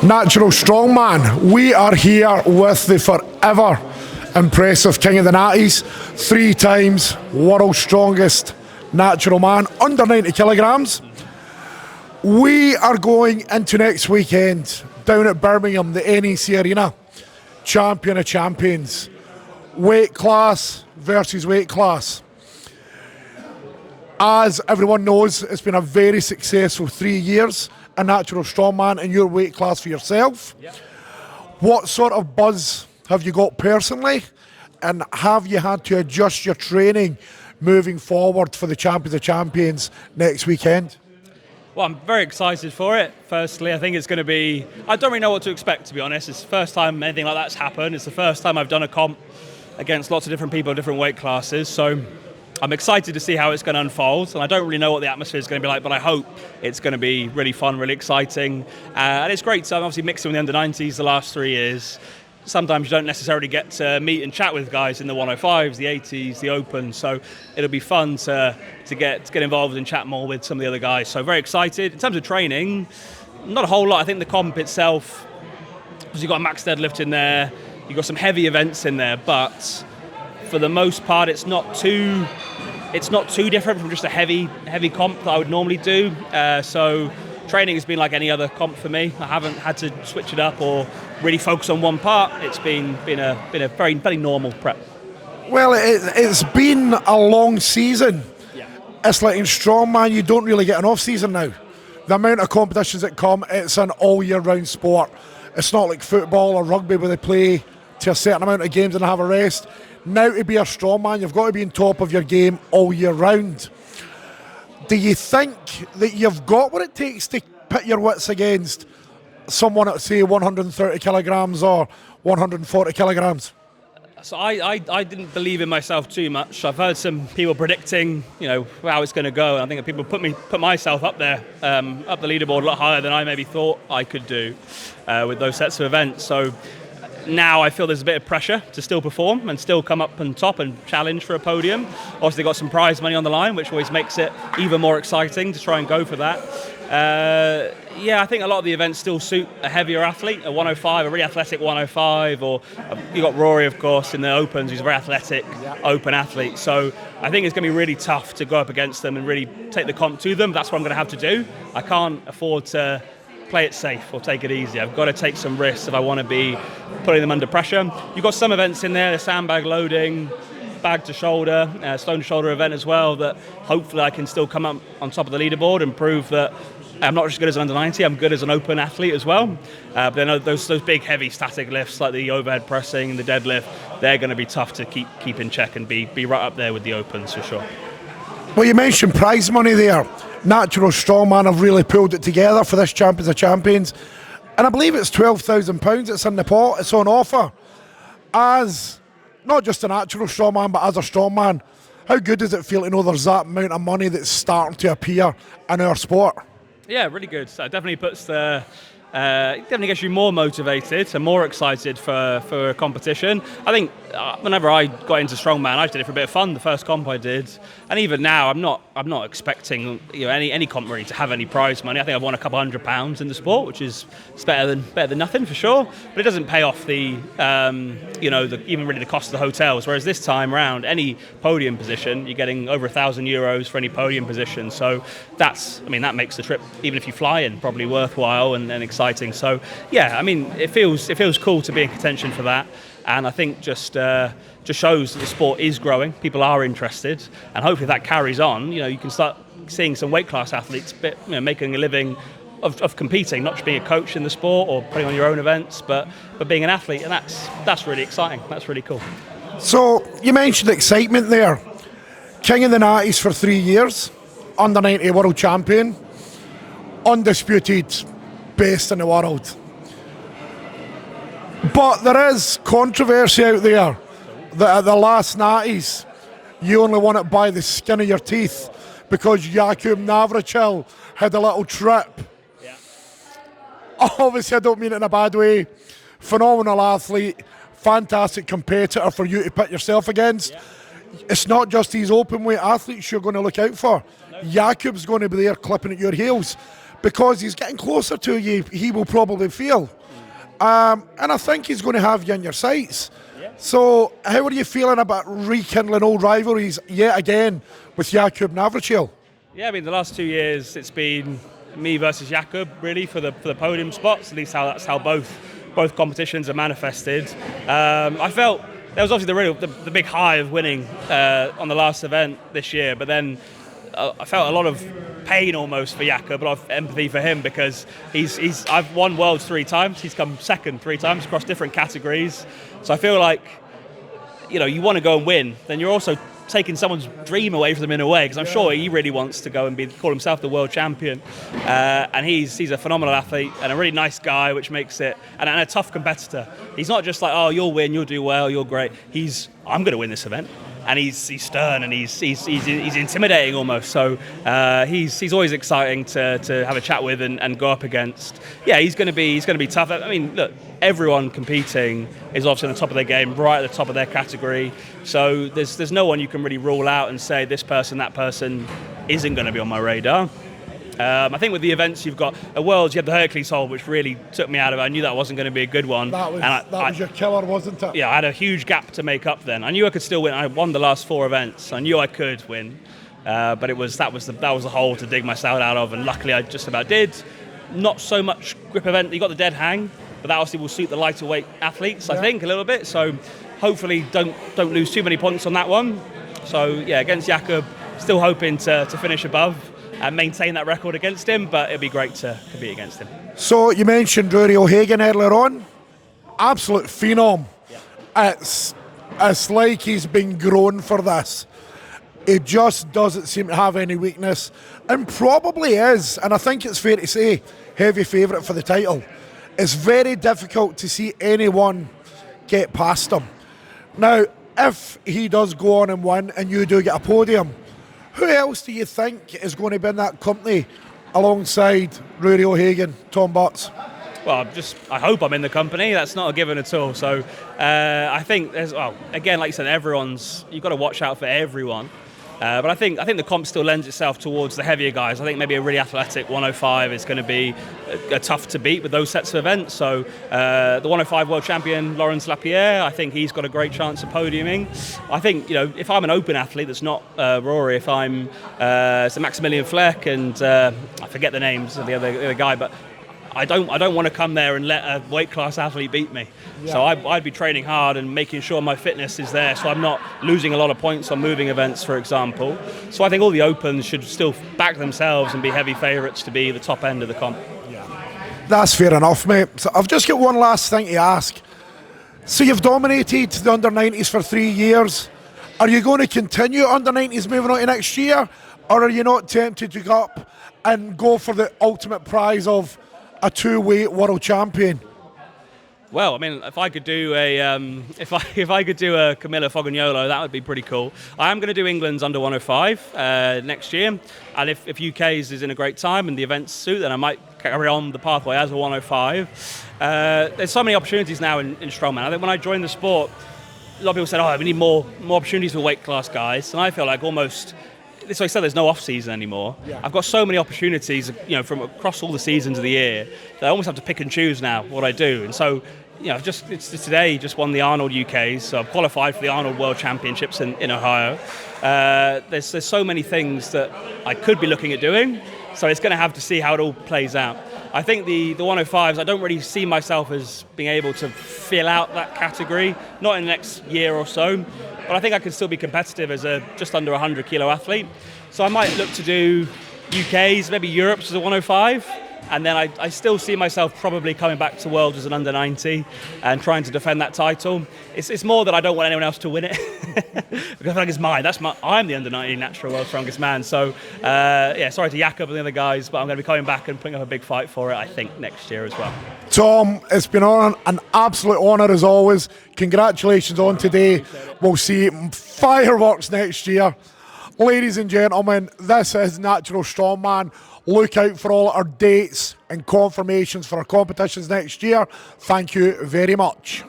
Natural Strongman. We are here with the forever impressive King of the Natties, 3 times world's strongest natural man, under 90 kilograms. We are going into next weekend down at Birmingham, the NEC Arena, champion of champions, weight class versus weight class. As everyone knows, it's been a very successful 3 years, a natural strongman in your weight class for yourself. Yep. What sort of buzz have you got personally, and have you had to adjust your training moving forward for the Champions of Champions next weekend? Well, I'm very excited for it. Firstly, I think it's going to be... I don't really know what to expect, to be honest. It's the first time anything like that's happened. It's the first time I've done a comp against lots of different people, different weight classes. So I'm excited to see how it's going to unfold. And I don't really know what the atmosphere is going to be like, but I hope it's going to be really fun, really exciting. And it's great. So I'm obviously mixing with the under-90s the last 3 years. Sometimes you don't necessarily get to meet and chat with guys in the 105s, the 80s, the Open. So it'll be fun to get involved and chat more with some of the other guys. So very excited. In terms of training, not a whole lot. I think the comp itself, because you've got a max deadlift in there, you've got some heavy events in there, but for the most part, it's not too different from just a heavy comp that I would normally do. So training has been like any other comp for me. I haven't had to switch it up or really focus on one part. It's been a very normal prep. Well, it's been a long season. Yeah. It's like in strongman, you don't really get an off season now. The amount of competitions that come, it's an all year round sport. It's not like football or rugby where they play to a certain amount of games and have a rest. Now to be a strongman, you've got to be on top of your game all year round. Do you think that you've got what it takes to pit your wits against someone at, say, 130 kilograms or 140 kilograms? So I didn't believe in myself too much. I've heard some people predicting, how it's going to go. And I think people put myself up there, up the leaderboard a lot higher than I maybe thought I could do with those sets of events. So now I feel there's a bit of pressure to still perform and still come up on top and challenge for a podium. Obviously got some prize money on the line, which always makes it even more exciting to try and go for that. I think a lot of the events still suit a heavier athlete, a 105, a really athletic 105, or you got Rory, of course, in the Opens, who's a very athletic open athlete. So I think it's going to be really tough to go up against them and really take the comp to them. That's what I'm going to have to do. I can't afford to play it safe or take it easy. I've got to take some risks if I want to be putting them under pressure. You've got some events in there, the sandbag loading, bag to shoulder, stone to shoulder event as well, that hopefully I can still come up on top of the leaderboard and prove that I'm not just good as an under 90, I'm good as an open athlete as well. But then those big heavy static lifts like the overhead pressing and the deadlift, they're going to be tough to keep in check and be right up there with the Opens for sure. Well, you mentioned prize money there. Natural Strongman have really pulled it together for this Champions of Champions. And I believe it's £12,000 that's in the pot, it's on offer. As not just a natural strongman, but as a strongman, how good does it feel to know there's that amount of money that's starting to appear in our sport? Yeah, really good. So it definitely puts definitely gets you more motivated and more excited for a competition. I think whenever I got into strongman, I did it for a bit of fun. The first comp I did, and even now, I'm not expecting any comp really to have any prize money. I think I've won a couple £100 in the sport, which is better than nothing for sure. But it doesn't pay off the even really the cost of the hotels. Whereas this time round, any podium position, you're getting over €1,000 for any podium position. So that makes the trip, even if you fly in, probably worthwhile and exciting. So yeah, it feels cool to be in contention for that, and I think just shows that the sport is growing. People are interested, and hopefully that carries on. You can start seeing some weight class athletes making a living of competing, not just being a coach in the sport or putting on your own events, but being an athlete, and that's really exciting. That's really cool. So you mentioned excitement there. King of the Natties for 3 years, under 90 world champion, undisputed best in the world. But there is controversy out there that at the last Natties you only won it by the skin of your teeth because Jakub Navratil had a little trip. Yeah. Obviously I don't mean it in a bad way. Phenomenal athlete, fantastic competitor for you to pit yourself against. Yeah. It's not just these open weight athletes you're going to look out for. No. Jakub's going to be there clipping at your heels. because he's getting closer to you, he will probably feel. And I think he's going to have you in your sights. So how are you feeling about rekindling old rivalries yet again with Jakub Navratil? Yeah, I mean, the last 2 years it's been me versus Jakub really for the podium spots. At least that's how both competitions are manifested. I felt there was obviously the big high of winning on the last event this year, but then I felt a lot of pain almost for Jakub, a lot of empathy for him, because I've won Worlds 3 times. He's come second 3 times across different categories. So I feel like, you want to go and win, then you're also taking someone's dream away from them in a way, because I'm sure he really wants to go and call himself the world champion. And he's a phenomenal athlete and a really nice guy, which makes it, and a tough competitor. He's not just like, oh, you'll win, you'll do well, you're great. I'm going to win this event. And he's stern and he's intimidating almost. So he's always exciting to have a chat with and go up against. Yeah, he's going to be tough. I mean, look, everyone competing is obviously on the top of their game, right at the top of their category. So there's no one you can really rule out and say this person, that person isn't going to be on my radar. I think with the events you've got at Worlds, you had the Hercules hold, which really took me out of it. I knew that wasn't going to be a good one. That was your killer, wasn't it? Yeah, I had a huge gap to make up then. I knew I could still win. I won the last 4 events. I knew I could win, but that was the hole to dig myself out of, and luckily I just about did. Not so much grip event. You got the dead hang, but that obviously will suit the lighter weight athletes, I think, a little bit. So hopefully don't lose too many points on that one. So yeah, against Jakub, still hoping to finish above and maintain that record against him, but it'd be great to compete against him. So you mentioned Rory O'Hagan earlier on. Absolute phenom. Yeah. It's like he's been grown for this. He just doesn't seem to have any weakness, and probably is, and I think it's fair to say, heavy favourite for the title. It's very difficult to see anyone get past him. Now, if he does go on and win and you do get a podium, who else do you think is going to be in that company alongside Rory O'Hagan, Tom Butts? Well, I hope I'm in the company. That's not a given at all. So I think again, like you said, you've got to watch out for everyone. But I think the comp still lends itself towards the heavier guys. I think maybe a really athletic 105 is going to be tough to beat with those sets of events. So the 105 world champion Laurens Lapierre, I think he's got a great chance of podiuming. I think if I'm an open athlete that's not Rory, if I'm Maximilian Fleck and I forget the names of the other guy, but I don't want to come there and let a weight class athlete beat me. Yeah. So I'd be training hard and making sure my fitness is there, so I'm not losing a lot of points on moving events, for example. So I think all the opens should still back themselves and be heavy favourites to be the top end of the comp. Yeah. That's fair enough, mate. So I've just got one last thing to ask. So you've dominated the under-90s for 3 years. Are you going to continue under-90s moving on to next year, or are you not tempted to go up and go for the ultimate prize of a 2-weight world champion? Well, I mean, if I could do a if I could do a Camilla Fogagnolo, that would be pretty cool. I am going to do England's under 105 next year, and if UK's is in a great time and the events suit, then I might carry on the pathway as a 105. There's so many opportunities now in strongman. I think when I joined the sport, a lot of people said, "Oh, we need more opportunities for weight class guys," and I feel like almost. So I said there's no off season anymore. Yeah. I've got so many opportunities, from across all the seasons of the year that I almost have to pick and choose now what I do. And so, today just won the Arnold UKs, so I've qualified for the Arnold World Championships in Ohio. There's so many things that I could be looking at doing. So it's going to have to see how it all plays out. I think the 105s, I don't really see myself as being able to fill out that category, not in the next year or so. But I think I can still be competitive as a just under 100 kilo athlete. So I might look to do UKs, maybe Europe's as a 105. And then I still see myself probably coming back to Worlds as an under 90 and trying to defend that title. It's more that I don't want anyone else to win it because I feel like it's mine. I'm the under 90 natural world's strongest man. So sorry to Jakub and the other guys, but I'm going to be coming back and putting up a big fight for it, I think, next year as well. Tom, it's been an absolute honour as always. Congratulations on today. We'll see fireworks next year. Ladies and gentlemen, this is Natural Strongman. Look out for all our dates and confirmations for our competitions next year. Thank you very much.